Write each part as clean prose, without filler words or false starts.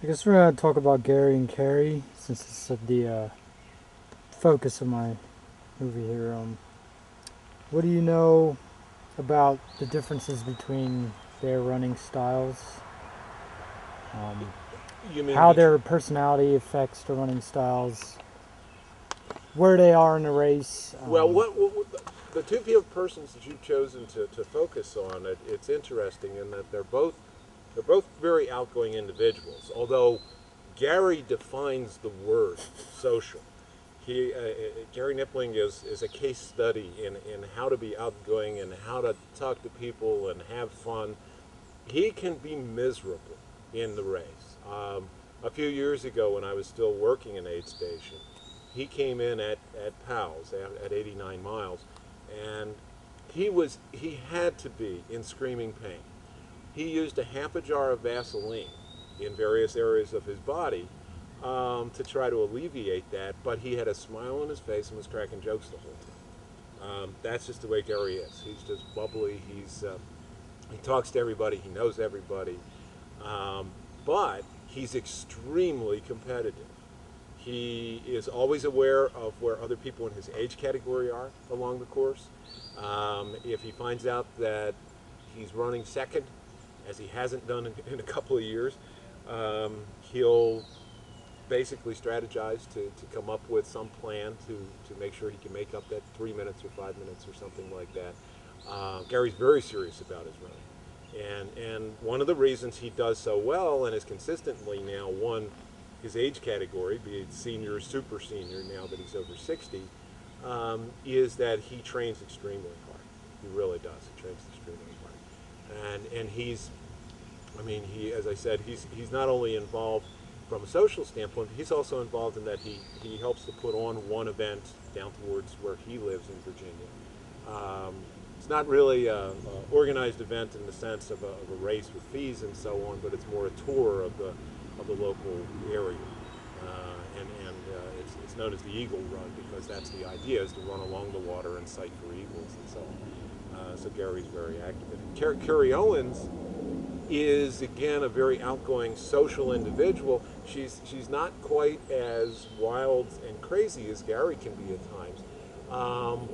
I guess we're gonna talk about Gary and Carrie since it's the focus of my movie here. What do you know about the differences between their running styles? Um, You mean how their personality affects the running styles? Where they are in the race? well, the two persons that you've chosen to focus on, it's interesting in that they're both very outgoing individuals. Although Gary defines the word social. Gary Nippling is a case study in how to be outgoing and how to talk to people and have fun. He can be miserable in the race. A few years ago, when I was still working in aid station, he came in at PALS at 89 miles, and he had to be in screaming pain. He used a half a jar of Vaseline in various areas of his body to try to alleviate that, but he had a smile on his face and was cracking jokes the whole time. That's just the way Gary is. He's just bubbly. He talks to everybody. He knows everybody. Um, but he's extremely competitive. He is always aware of where other people in his age category are along the course. If he finds out that he's running second, as he hasn't done in a couple of years, he'll basically strategize to come up with some plan to make sure he can make up that 3 minutes or 5 minutes or something like that. Gary's very serious about his running. And one of the reasons he does so well and has consistently now won his age category, be it senior or super senior now that he's over 60, is that he trains extremely hard. He really does. He trains extremely hard. And he, as I said, he's not only involved from a social standpoint, but he's also involved in that he helps to put on one event down towards where he lives in Virginia. It's not really a organized event in the sense of a race with fees and so on, but it's more a tour of the local area. It's known as the Eagle Run because that's the idea, is to run along the water and sight for eagles and so on. So Gary's very active in it. Carrie Owens is again a very outgoing social individual. She's not quite as wild and crazy as Gary can be at times,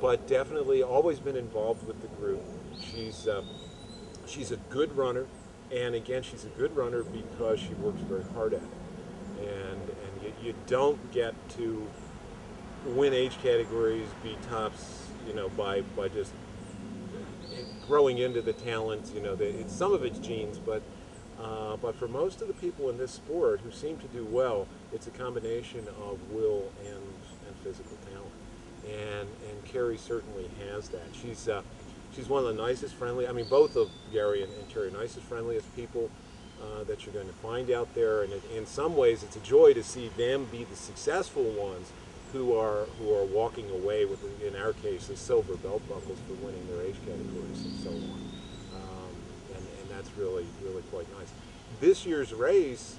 but definitely always been involved with the group. She's she's a good runner, and again, she's a good runner because she works very hard at it. And you don't get to win age categories, be tops, by just growing into the talent. Some of it's genes, but for most of the people in this sport who seem to do well, it's a combination of will and physical talent. And Carrie certainly has that. She's one of the nicest, friendly. I mean, both of Gary and Carrie are nicest, friendliest people that you're going to find out there. And in some ways, it's a joy to see them be the successful ones who are walking away with, in our case, the silver belt buckles for winning their age categories and so on. And that's really quite nice. This year's race,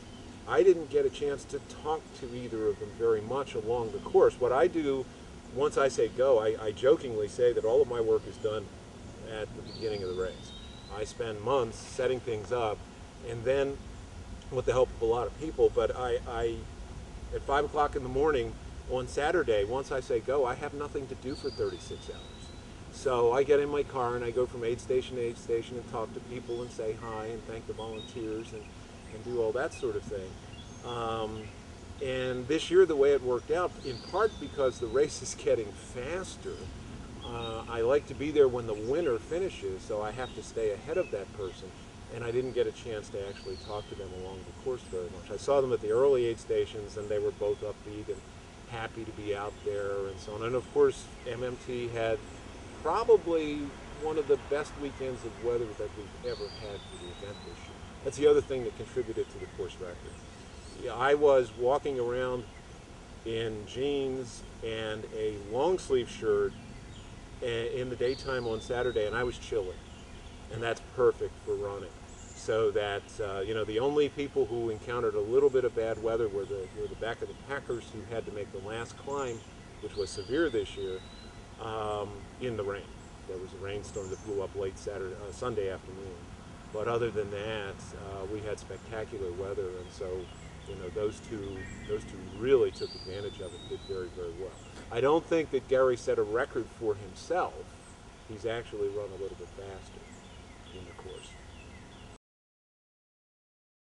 I didn't get a chance to talk to either of them very much along the course. What I do, once I say go, I jokingly say that all of my work is done at the beginning of the race. I spend months setting things up, and then, with the help of a lot of people, but I at 5 o'clock in the morning on Saturday, once I say go, I have nothing to do for 36 hours. So I get in my car and I go from aid station to aid station and talk to people and say hi and thank the volunteers and do all that sort of thing. And this year, the way it worked out, in part because the race is getting faster, I like to be there when the winner finishes, so I have to stay ahead of that person. And I didn't get a chance to actually talk to them along the course very much. I saw them at the early aid stations, and they were both upbeat and happy to be out there and so on. And of course, MMT had probably one of the best weekends of weather that we've ever had for the event this year. That's the other thing that contributed to the course record. Yeah, I was walking around in jeans and a long sleeve shirt in the daytime on Saturday, and I was chilly, and that's perfect for running. So that the only people who encountered a little bit of bad weather were the back of the packers who had to make the last climb, which was severe this year, in the rain. There was a rainstorm that blew up late Sunday afternoon. But other than that, we had spectacular weather, and so You know, those two really took advantage of it, did very, very well. I don't think that Gary set a record for himself. He's actually run a little bit faster.